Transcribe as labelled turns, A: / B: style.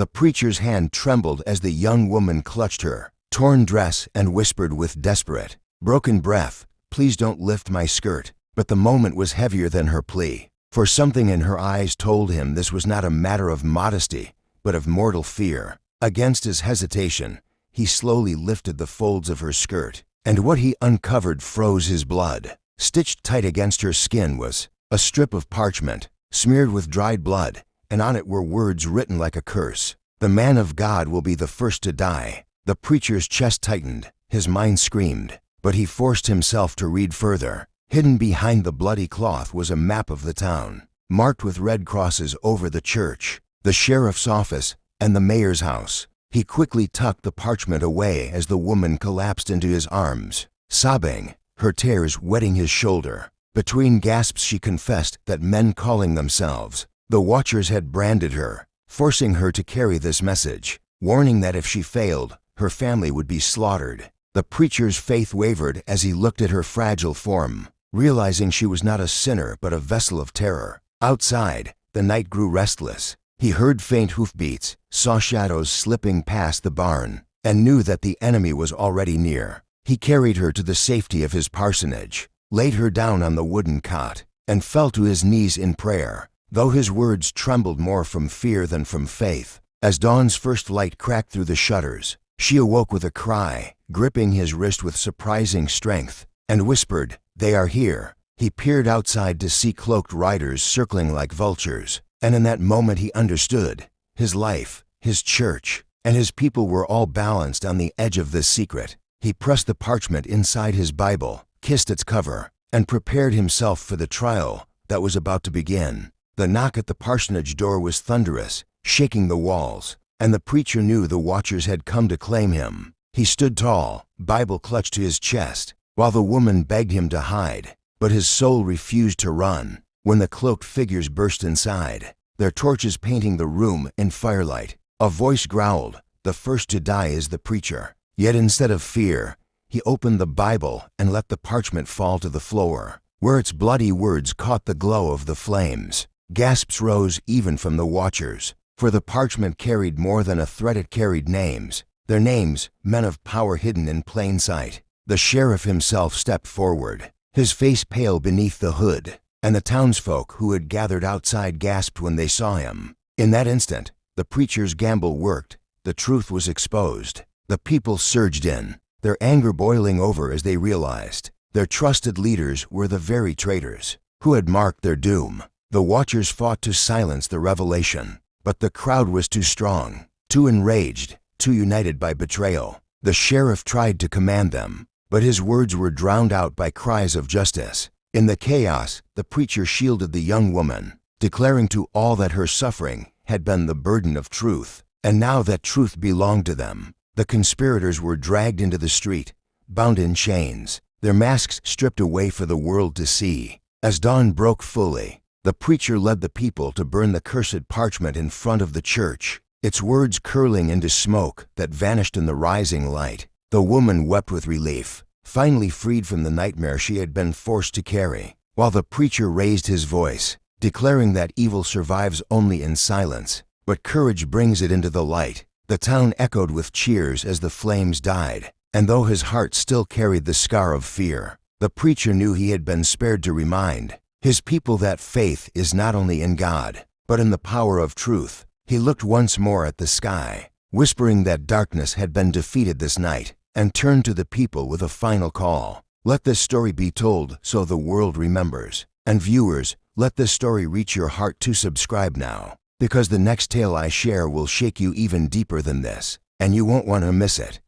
A: The preacher's hand trembled as the young woman clutched her torn dress and whispered with desperate, broken breath, "Please don't lift my skirt." But the moment was heavier than her plea, for something in her eyes told him this was not a matter of modesty, but of mortal fear. Against his hesitation, he slowly lifted the folds of her skirt, and what he uncovered froze his blood. Stitched tight against her skin was a strip of parchment, smeared with dried blood, and on it were words written like a curse. "The man of God will be the first to die." The preacher's chest tightened, his mind screamed, but he forced himself to read further. Hidden behind the bloody cloth was a map of the town, marked with red crosses over the church, the sheriff's office, and the mayor's house. He quickly tucked the parchment away as the woman collapsed into his arms, sobbing, her tears wetting his shoulder. Between gasps she confessed that men calling themselves the Watchers had branded her, forcing her to carry this message, warning that if she failed, her family would be slaughtered. The preacher's faith wavered as he looked at her fragile form, realizing she was not a sinner but a vessel of terror. Outside, the night grew restless. He heard faint hoofbeats, saw shadows slipping past the barn, and knew that the enemy was already near. He carried her to the safety of his parsonage, laid her down on the wooden cot, and fell to his knees in prayer, though his words trembled more from fear than from faith. As dawn's first light cracked through the shutters, she awoke with a cry, gripping his wrist with surprising strength, and whispered, "They are here." He peered outside to see cloaked riders circling like vultures, and in that moment he understood. His life, his church, and his people were all balanced on the edge of this secret. He pressed the parchment inside his Bible, kissed its cover, and prepared himself for the trial that was about to begin. The knock at the parsonage door was thunderous, shaking the walls, and the preacher knew the Watchers had come to claim him. He stood tall, Bible clutched to his chest, while the woman begged him to hide, but his soul refused to run. When the cloaked figures burst inside, their torches painting the room in firelight, a voice growled, "The first to die is the preacher." Yet instead of fear, he opened the Bible and let the parchment fall to the floor, where its bloody words caught the glow of the flames. Gasps rose even from the Watchers, for the parchment carried more than a threat, it carried names. Their names, men of power hidden in plain sight. The sheriff himself stepped forward, his face pale beneath the hood, and the townsfolk who had gathered outside gasped when they saw him. In that instant, the preacher's gamble worked. The truth was exposed. The people surged in, their anger boiling over as they realized their trusted leaders were the very traitors who had marked their doom. The Watchers fought to silence the revelation, but the crowd was too strong, too enraged, too united by betrayal. The sheriff tried to command them, but his words were drowned out by cries of justice. In the chaos, the preacher shielded the young woman, declaring to all that her suffering had been the burden of truth, and now that truth belonged to them. The conspirators were dragged into the street, bound in chains, their masks stripped away for the world to see. As dawn broke fully, the preacher led the people to burn the cursed parchment in front of the church, its words curling into smoke that vanished in the rising light. The woman wept with relief, finally freed from the nightmare she had been forced to carry, while the preacher raised his voice, declaring that evil survives only in silence, but courage brings it into the light. The town echoed with cheers as the flames died, and though his heart still carried the scar of fear, the preacher knew he had been spared to remind his people that faith is not only in God, but in the power of truth. He looked once more at the sky, whispering that darkness had been defeated this night, and turned to the people with a final call. Let this story be told so the world remembers. And viewers, let this story reach your heart to subscribe now, because the next tale I share will shake you even deeper than this, and you won't want to miss it.